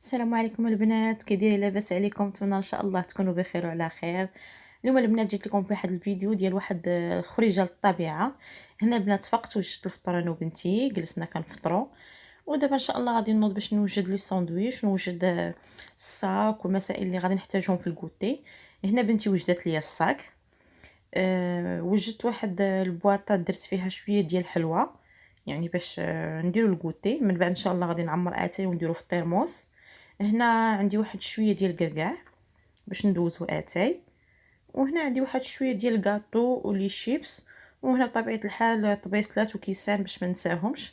السلام عليكم البنات، كي دايرين؟ لاباس عليكم؟ نتمنى ان شاء الله تكونوا بخير وعلى خير. اليوم البنات جيت لكم في واحد الفيديو ديال واحد خريجه للطبيعه. هنا البنات فقت وجدت الفطور انا وبنتي، جلسنا كنفطروا، ودابا ان شاء الله غادي نوض باش نوجد لي ساندويش ونوجد الصاك والمسائل اللي غادي نحتاجهم في الكوتي. هنا بنتي وجدت لي الصاك. وجدت واحد البواطه درت فيها شويه ديال الحلوى، يعني باش نديرو الكوتي. من بعد ان شاء الله غادي نعمر اتاي ونديرو في الترموس. هنا عندي واحد شويه ديال الكركاع باش ندوزو اتاي، وهنا عندي واحد شويه ديال الكاطو ولي شيبس، وهنا بطبيعه الحال طبيصلات وكيسان باش ما ننساهمش.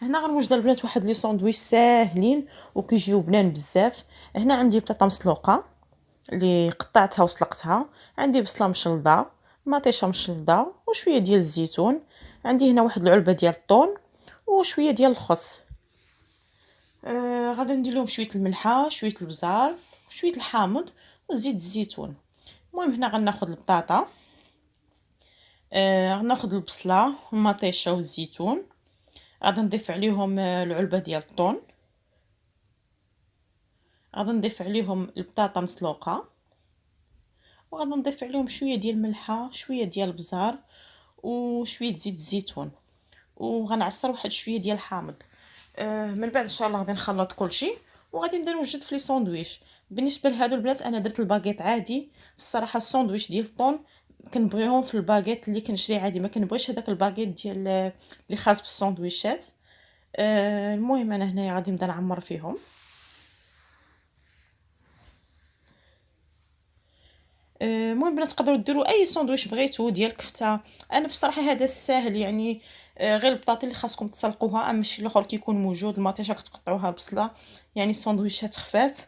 هنا غنوجد البنات واحد لي ساندويش ساهلين وكيجيو بنان بزاف. هنا عندي بطاطا مسلوقه اللي قطعتها وسلقتها، عندي بصله مشلضه، مطيشه مشلضه، وشويه ديال الزيتون. عندي هنا واحد العلبه ديال الطون وشويه ديال الخس. غادي ندير لهم شويه الملحه، شويه البزار، شويه الحامض وزيت الزيتون. المهم هنا غناخذ البطاطا، غناخذ البصله والمطيشه والزيتون، غادي نضيف عليهم العلبه ديال الطون، غادي نضيف عليهم البطاطا مسلوقه، وغادي نضيف عليهم شويه ديال الملحه، شويه ديال البزار، وشويه زيت الزيتون، وغنعصر واحد شويه ديال الحامض. من بعد ان شاء الله غادي نخلط كلشي وغادي نبدا نوجد في لي ساندويش. بالنسبه لهادو البنات انا درت الباغيت عادي. الصراحه الساندويش ديال الطون كنبغيهم في الباغيت اللي كنشري عادي، ما كنبغيش هذاك الباغيت ديال اللي خاص بالساندويشات. المهم انا هنايا غادي نبدا نعمر فيهم. المهم بنات تقدروا ديروا اي ساندويش بغيتو ديال كفته. انا بصراحه هذا الساهل يعني، غير البطاطا اللي خاصكم تسلقوها، اما الشيء الاخر كيكون موجود، المطيشه كتقطعوها، البصله، يعني الساندويشات خفاف.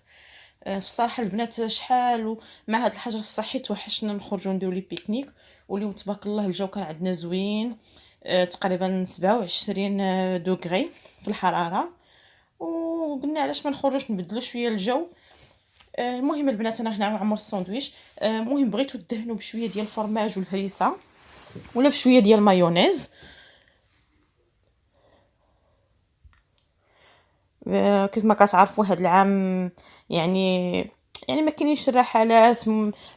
في الصراحه البنات شحال مع هذا الحجر الصحي توحشنا نخرجوا نديروا لي بيكنيك. واليوم تبارك الله الجو كان عندنا زوين، تقريبا 27 دوغري في الحراره، وقلنا علاش ما نخرجوش نبدلوا شويه الجو. المهم البنات انا هنا نعمر الساندويش. المهم بغيتو دهنوا بشويه ديال الفرماج والهريسه ولا بشويه ديال المايونيز. كما كتعرفوا هذا العام يعني ما كاينينش الرحلات،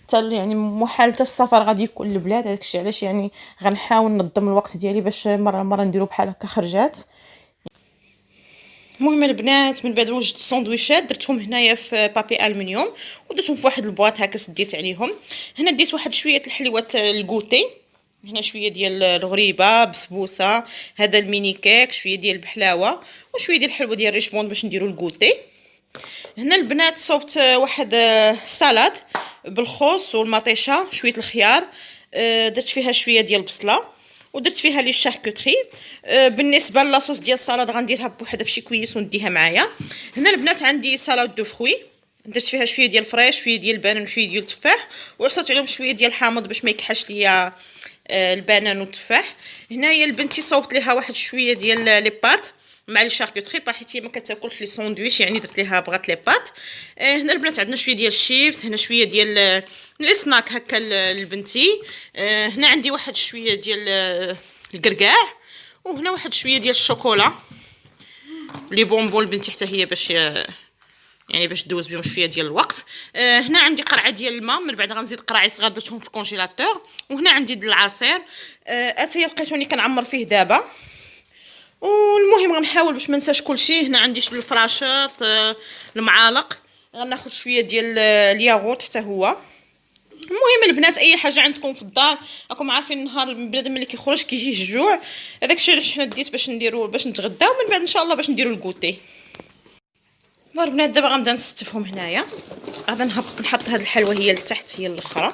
حتى يعني محال حتى السفر غادي يكون للبلاد. داكشي علاش يعني غنحاول ننظم الوقت ديالي باش مره نديرو بحال هكا خرجات. المهم البنات من بعد وجدت الساندويشات درتهم هنايا في بابي الومنيوم ودرتهم في واحد البواط هكا، سديت عليهم. هنا ديت واحد شويه الحلويات الكوتي، هنا شويه ديال الغريبه بسبوسه، هذا الميني كيك، شويه ديال البحلاوه، وشويه ديال الحلوه ديال ريشبون باش نديرو الكوتي. هنا البنات صوبت واحد سالاد بالخوص والمطيشه، شويه الخيار، درت فيها شويه ديال البصله، ودرت فيها لي شاركوتري. بالنسبه لاصوص ديال السلطه غنديرها بوحدها فشي كويس ونديها معايا. هنا البنات عندي سالاد دو فروي، درت فيها شويه ديال الفريش، شويه ديال البنان، وشويه ديال التفاح، وعصرت عليهم شويه ديال الحامض باش ما يكحش ليا البنان والتفاح. هنايا البنتي صوبت ليها واحد شويه ديال لي بات مع لي شاركوتري، حيت هي ما كتاكلش لي ساندويش، يعني درت ليها بغات لي بات. هنا البنات عندنا شويه ديال الشيبس، هنا شويه ديال لي سناك هكا لبنتي. هنا عندي واحد شويه ديال الكركاع، وهنا واحد شويه ديال الشوكولا لي بونبون لبنتي حتى هي باش يعني باش دوز بهم شويه ديال الوقت. هنا عندي قرعه ديال الماء، من بعد غنزيد قراعي صغار درتهم في الكونجيلاتور. وهنا عندي العصير اتاي لقيتوني كنعمر فيه دابا. والمهم غنحاول باش ما ننساش كلشي. هنا عندي الفراشات، المعالق، غناخذ شويه ديال الياغورت حتى هو. المهم البنات اي حاجه عندكم في الدار، راكم عارفين النهار بنادم ملي كيخرج كيجيه الجوع، هذاك الشيء علاش حنا ديت باش نديرو باش نتغداو، من بعد ان شاء الله باش نديرو الكوتي. البنات دابا غنبدا نستفهم. هنايا غادا نحط هاد الحلوه هي لتحت، هي الاخرى.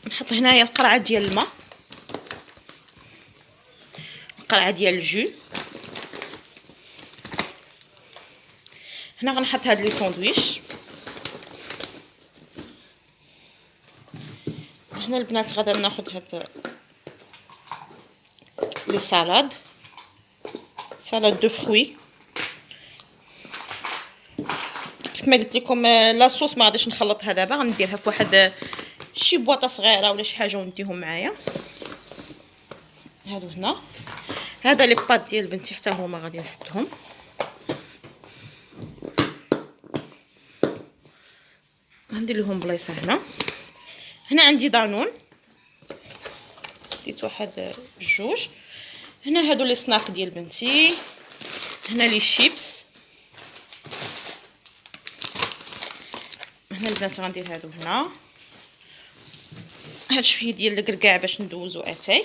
نحط هنايا القرعه ديال الماء، القرعه ديال الجو. هنا غنحط هاد لي ساندويش. هنا البنات غادا ناخذ هاد لي سالاد دو فروي. كيف ما قلت لكم لاصوص ما غاديش نخلطها دابا، غنديرها في واحد شي بواطه صغيره ولا شي حاجه ونديهم معايا. هادو هنا، هذا لي بات ديال بنتي حتى هما غادي نسدهم. غندير لهم بلايصه هنا عندي دانون، ديت واحد جوج. هنا هادو لي سناك ديال بنتي، هنا لي شيبس. هنا البنات غندير هادو هنا، هاد شويه ديال الكركاع باش ندوزو اتاي.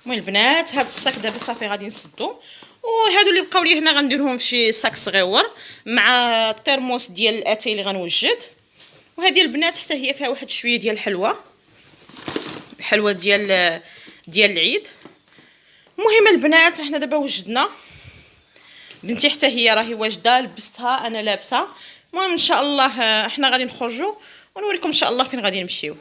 المهم البنات هاد الصاك دابا صافي غادي نسدو، وهادو اللي بقاو لي هنا غنديرهم في شي صاك صغيور مع الترموس ديال الاتاي اللي غنوجد. وهذه البنات حتى هي فيها واحد شويه ديال الحلوى ديال العيد. المهم البنات حنا دابا وجدنا، بنتي حتى هي راهي واجده، لبستها انا لابسه. المهم ان شاء الله حنا غادي نخرجوا ونوريكم ان شاء الله فين غادي نمشيو.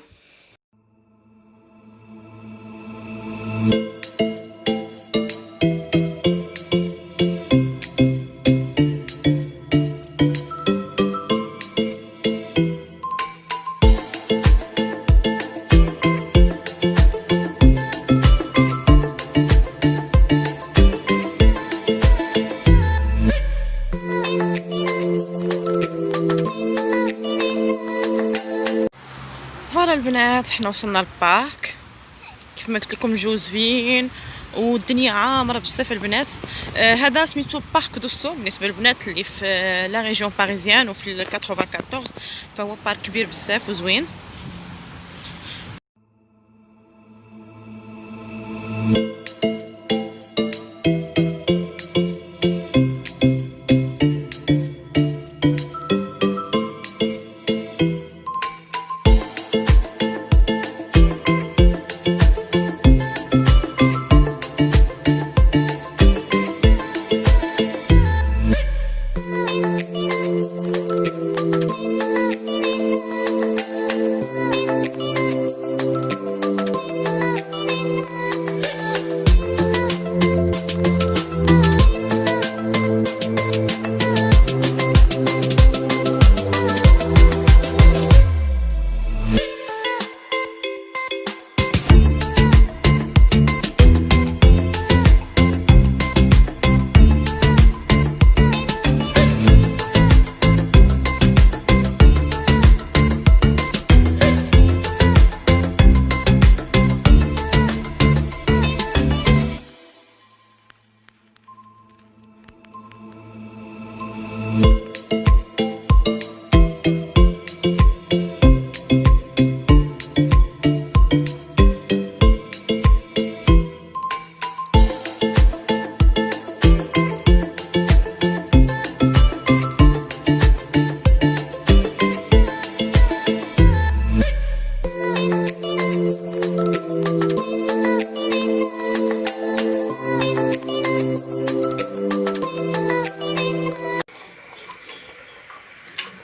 فوالا البنات حنا وصلنا للبارك، كيف ما قلت لكم الجو زوين والدنيا عامره بزاف البنات. هذا سميتو بارك دوسو بالنسبه للبنات اللي في لا ريجيون باريزيان وفي 94، فهو بارك كبير بزاف وزوين.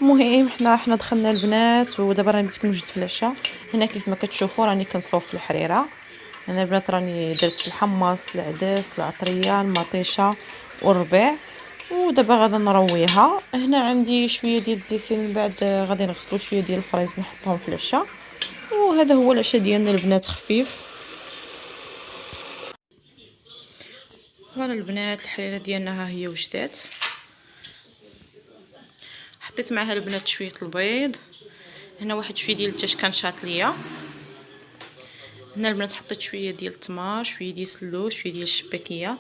المهم حنا دخلنا البنات، ودابا راني بديت كنوجد في العشاء. هنا كيف ما كتشوفوا راني كنصوف في الحريره. هنا البنات راني درت الحمص، العدس، العطريه، المطيشه والربيع، ودابا غادا نرويها. هنا عندي شويه ديال الديسير، من بعد غادي نغسلوا شويه ديال الفريز نحطهم في العشاء. وهذا هو العشاء ديالنا البنات، خفيف. فوالا البنات الحريره ديالنا ها هي وجدات. حطيت معها البنات شويه البيض. هنا واحد شويه ديال التشكان شاطليه. هنا البنات حطيت شويه ديال التمر، شويه ديال السلوش، شويه ديال الشباكيه.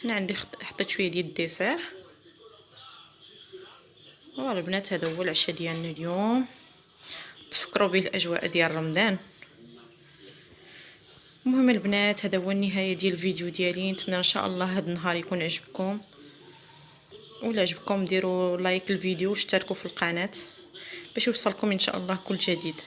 هنا عندي حطيت شويه ديال الديسير. فوالا البنات هذا هو العشاء ديالنا اليوم، تفكروا به الاجواء ديال رمضان. المهم البنات هذا هو النهايه ديال الفيديو ديالي. نتمنى ان شاء الله هذا النهار يكون عجبكم، ولا عجبكم ديروا لايك الفيديو واشتركوا في القناه باش يوصلكم ان شاء الله كل جديد.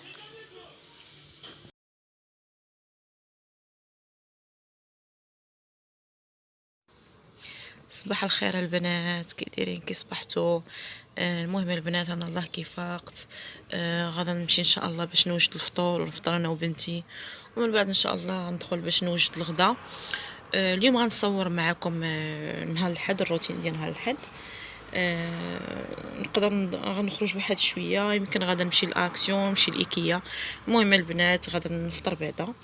صباح الخير البنات، كي دايرين كي صبحتوا؟ المهم البنات انا الله كي فاقت. غادا نمشي ان شاء الله باش نوجد الفطور، ونفطر انا وبنتي، ومن بعد ان شاء الله ندخل باش نوجد الغدا. اليوم غنصور معكم نهار الحد، الروتين ديال نهار الحد. نقدر غنخرج واحد شويه، يمكن غادا نمشي لاكسيون، نمشي لايكيا. المهم البنات غادا نفطر بعدا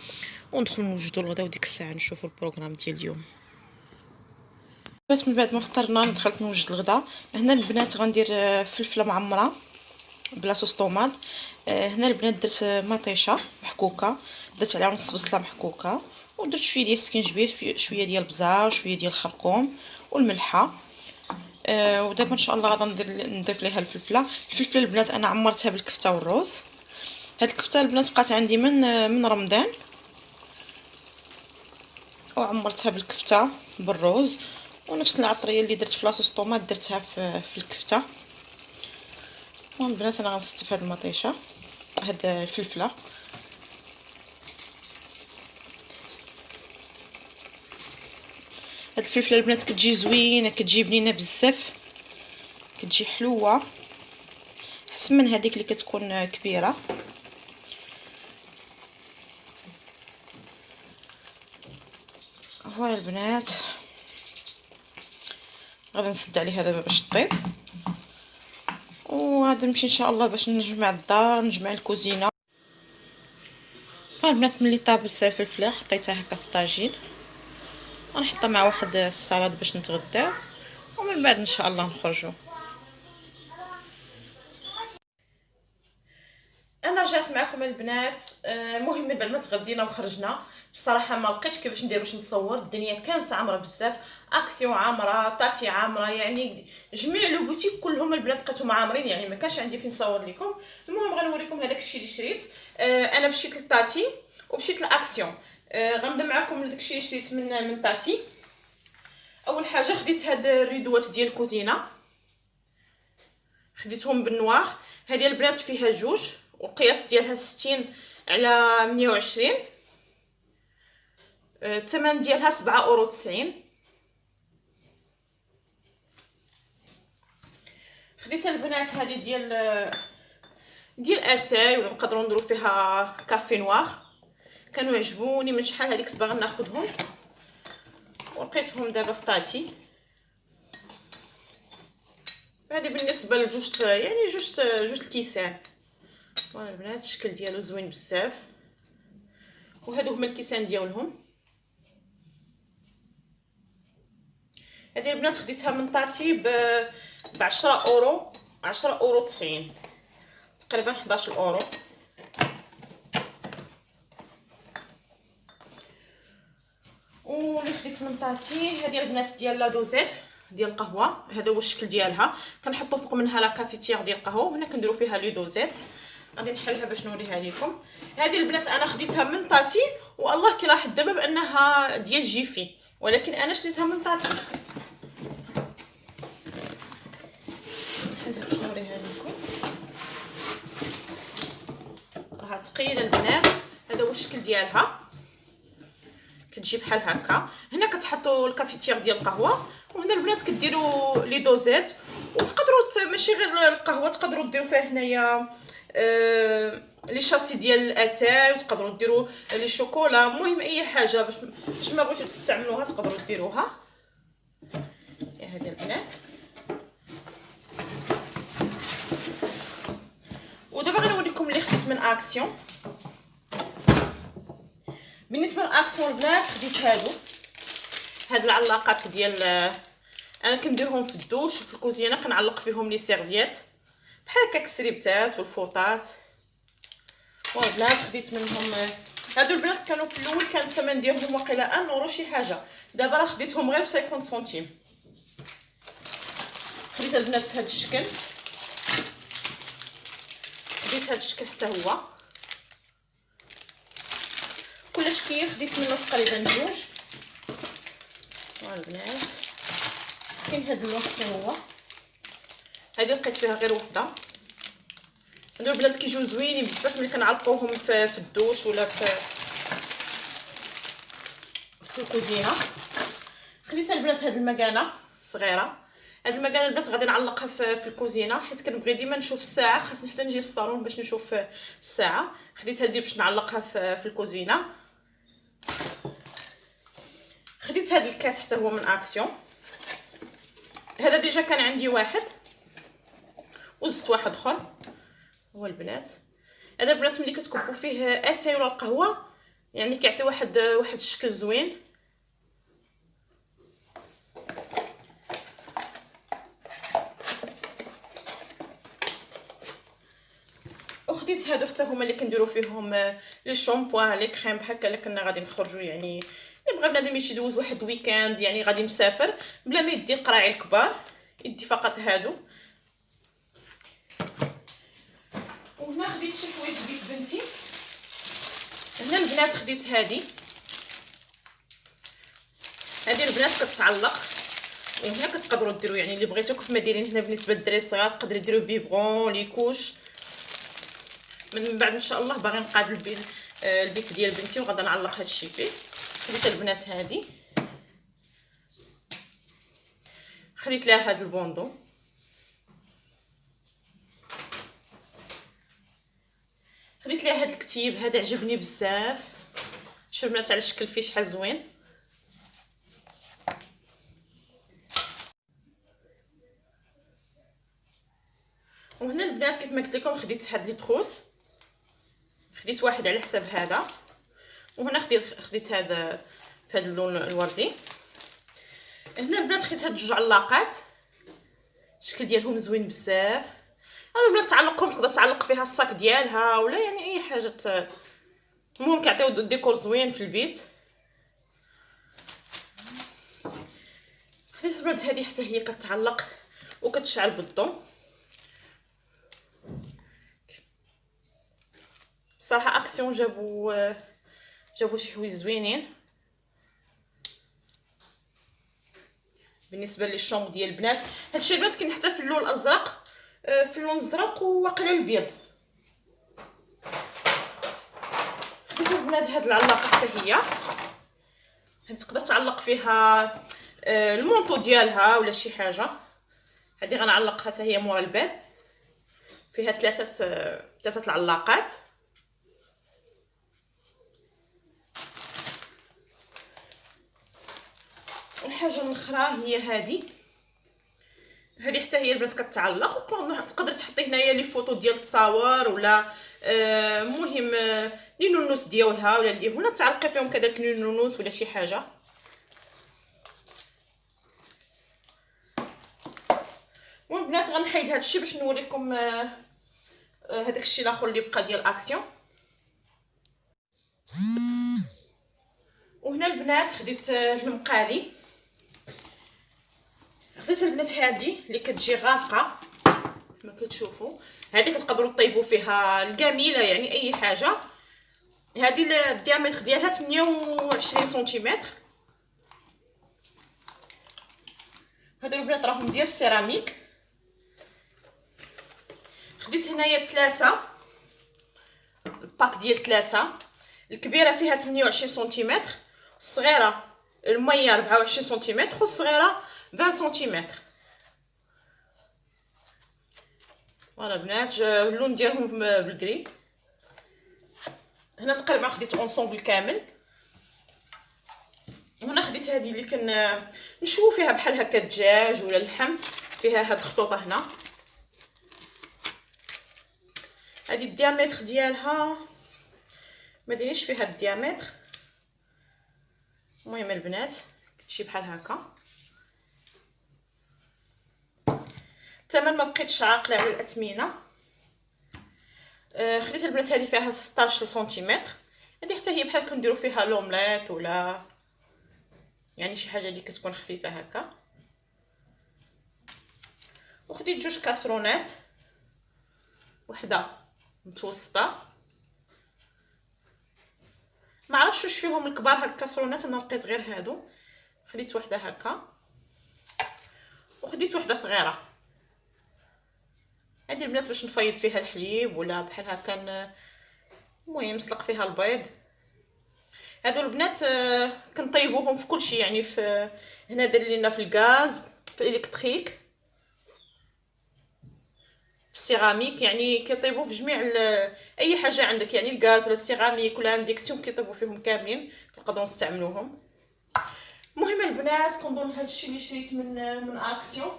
وندخل نوجدوا الغدا، وديك الساعه نشوفوا البروغرام ديال اليوم. بس من بعد ما فطرنا دخلت نوجد الغدا. هنا البنات غندير فلفله معمره بلا صوص طوماط. هنا البنات درت مطيشه محكوكه، درت عليها نص بصله محكوكه، ودرت شويه ديال السكينجبير، شويه ديال البزار، شويه ديال الخرقوم والملحه. ودابا ان شاء الله غادي نضيف ليها الفلفله. الفلفله البنات انا عمرتها بالكفته والروز. هاد الكفته البنات بقات عندي من رمضان، وعمرتها بالكفته بالروز، ونفس العطريه اللي درت في لاصوص طوماط درتها في الكفته. المهم البنات انا غنستف هاد المطيشه، هاد الفلفله. هاد الفلفله البنات كتجي زوينه، كتجي بنينه بزاف، كتجي حلوه احسن من هذيك اللي كتكون كبيره. فوالا البنات غادي نسد عليها دابا باش طيب، وغادي نمشي ان شاء الله باش نجمع الدار، نجمع الكوزينه. البنات ملي طابت الفلفله حطيتها هكا في الطاجين، ونحطها مع واحد السلطه باش نتغداو، ومن بعد ان شاء الله نخرجوا. انا رجعت معكم البنات. المهم من بعد ما تغدينا وخرجنا، بصراحه ما لقيتش كيفاش ندير باش نصور. الدنيا كانت عامره بزاف، اكسيون عامره، طاتي عامره، يعني جميع لو بوتيك كلهم البنات لقيتهم عامرين، يعني ما كانش عندي فين نصور لكم. المهم غنوريكم هذاك الشيء اللي شريت. انا مشيت لطاتي ومشيت لاكسيون. غنبدا معكم داك الشيء اللي شريت من طاتي. اول حاجه خديت هاد الريدوات ديال الكوزينه، خديتهم بالنوار. هذه البنات فيها جوج، والقياس ديالها 60 على 120. الثمن ديالها 7.90€. خديت البنات هذه ديال اتاي، ولا نقدروا نديروا فيها كافي نوار. كانوا يعجبوني من شحال هذيك باغا ناخذهم، ولقيتهم دابا في طاتي. هذه بالنسبه لجوج، يعني جوج الكيسان. فوالا البنات الشكل ديالو زوين بزاف، وهادو هما الكيسان ديالهم. هذه البنات خديتها من طاتي ب 10€، 10.90€، تقريبا 11€. واللي خديت من طاتي هذه البنات ديال لا دوزيت ديال القهوه. هذا هو الشكل ديالها، كنحطوا فوق منها لا كافيتير ديال القهوه، وهنا كنديروا فيها لي دوزيت. غادي نحلها باش نوريها لكم. هذه البنات انا خديتها من طاتي، والله كي لاحظت دابا بانها ديال جيفي، ولكن انا شريتها من طاتي. نحلها باش نوريها لكم. راها ثقيله البنات. هذا هو الشكل ديالها، كتجي بحال هكا. هنا كتحطوا الكافيتير ديال القهوه، وهنا البنات كديروا لي دوزيت. وتقدروا ماشي غير القهوه، تقدروا ديروا فيها هنايا لي شاسي ديال الاتاي، وتقدروا ديروا لي شوكولا. المهم اي حاجه باش ما بغيتو تستعملوها تقدروا ديروها. يا هذه البنات. ودابا غنوريكم اللي خديت من اكسيون. بالنسبه لاكسيون البنات خديت هاد العلاقات ديال، انا كنديرهم في الدوش وفي الكوزينه، كنعلق فيهم لي سيرفيات بحال هكا السريبتات والفوطات. والبنات خديت منهم هادو البنات. كانوا في الاول كان الثمن ديالهم واقيلا 1€ شي حاجه، دابا راه خديتهم غير ب 50 سنتيم. خديت البنات في هذا الشكل، خديت هذا الشكل حتى هو كلش كاين. خديت منه تقريبا جوج. والبنات كاين هذا اللون حتى هو. هذه لقيت فيها غير وحده. هادو البنات كيجيو زوينين بزاف ملي كنعلقوهم في الدوش ولا في الكوزينه. خديت البنات هاد المكانه صغيره. هاد المكانه البنات غادي نعلقها في الكوزينه، حيت كنبغي ديما نشوف الساعه، خاصني حتى نجي للصالون باش نشوف الساعه. خديت هذه باش نعلقها في الكوزينه. خديت هاد الكاس حتى هو من اكسيون. هذا ديجا كان عندي واحد، وزدت واحد اخر. هو البنات هذا البنات ملي كتكبوا فيه اتاي ولا القهوه، يعني كيعطي واحد الشكل زوين. وخديت هادو حتى هما اللي كنديروا فيهم لي شامبوان لي كريم بحال هكا. كنا غادي نخرجوا يعني اللي بغى بنادم يدوز واحد ويكاند يعني غادي مسافر بلا ما يدي القراعي الكبار، يدي فقط هادو. وهنا خديت شي حوايج ديال بنتي. هنا البنات خديت هذه البنات كتعلق، وهنا كتقدروا ديروا يعني اللي بغيتو كيف ما دايرين هنا. بالنسبه للدراري الصغار تقدروا ديروا بيبغون ليكوش. من بعد ان شاء الله باغي نقابل البيت ديال بنتي وغادا نعلق هادشي فيه. خديت البنات هذه، خديت لها هذا البوندو، خديت لها هذا الكتيب هذا عجبني بزاف. شوف البنات على الشكل فيه شحال زوين. وهنا البنات كيف ما قلت لكم خديت هاد لي تروس، خديت واحد على حساب هذا، وهنا خديت هذا في هذا اللون الوردي. هنا البنات خديت هاد جوج علاقات، الشكل ديالهم زوين بزاف. هادو البنات تعلقهم تقدر تعلق فيها الصاك ديالها ولا يعني اي حاجه، المهم كيعطيو ديكور زوين في البيت. خديت البنات هذه حتى هي كتعلق وكتشعل بالضو. صراحه اكسيون جابوا شي حوايج زوينين. بالنسبه للشومب ديال البنات هادشي البنات كاين حتى في اللون الازرق، في اللون الازرق وواقيلا البيض. خديت البنات هاد العلاقه حتى هي تقدر تعلق فيها المونطو ديالها ولا شي حاجه. هذه غنعلقها حتى هي مورا الباب، فيها ثلاثه العلاقات. والحاجه الاخرى هي هذه حتى هي البنات كتعلق، تقدر تحطي هنايا لي فوطو ديال التصاور ولا مهم لي نونوس ديالها ولا اللي هنا تعلقي فيهم كذلك لي نونوس ولا شي حاجه. والبنات غنحيد هذا الشيء باش نوريكم هذاك الشيء الاخر اللي بقى ديال اكسيون. وهنا البنات خديت المقالي، خديت البنات هذه اللي كتجي غامقه كما كتشوفوا. هذه كتقدروا طيبوا فيها الكميله يعني اي حاجه. هذه الديامتر ديالها 28 سنتيمتر. هادو البنات راهم ديال السيراميك. خديت هنايا 3 الباك ديال 3. الكبيره فيها 28 سنتيمتر، الصغيره الميه 24 سنتيمتر والصغيره 20 سنتيمتر. فوالا بنات اللون ديالهم بالكري. هنا تقريبا خديت اونصومبل كامل. وهنا خديت هذه اللي نشوو فيها بحال هكا الدجاج ولا اللحم، فيها هاد الخطوطه هنا. هذه الديامتر ديالها ما دايرينش فيها الديامتر. المهم البنات كتمشي بحال هكا. الثمن ما بقيتش عاقله على الاثمنه. خديت البنات هذه فيها 16 سنتيمتر. هذه حتى هي بحال كنديروا فيها لومليت ولا يعني شي حاجه اللي كتكون خفيفه هكا. وخديت جوج كاسرونات، وحده متوسطه. ما عرفتش واش فيهم الكبار هاد الكاسرونات، انا لقيت غير هادو. خديت وحده هكا وخديت وحده صغيره. هذه البنات باش نفيض فيها الحليب ولا بحال هكا المهم نسلق فيها البيض. هادو البنات كنطيبوهم في كلشي يعني في هنا داير لينا في الغاز في الالكتريك في السيراميك، يعني كيطيبوا في جميع اي حاجه عندك يعني الغاز ولا السيراميك ولا اندكسيون كيطيبوا فيهم كاملين نقدروا نستعملوهم. المهم البنات كنظن هادشي اللي شريت من اكسيون.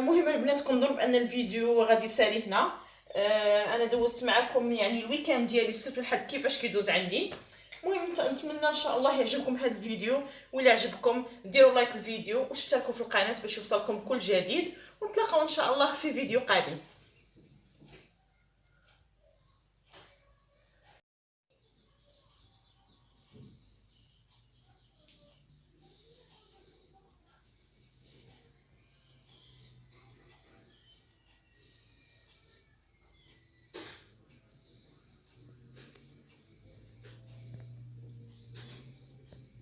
مهم البنات كنظن بان الفيديو غادي يسالي هنا. انا دوزت معكم يعني الويكاند ديالي السبت والحد كيفاش كيدوز عندي. المهم نتمنى ان شاء الله يعجبكم هذا الفيديو، ولا عجبكم ديروا لايك الفيديو واشتركوا في القناه باش يوصلكم كل جديد، ونتلاقاو ان شاء الله في فيديو قادم.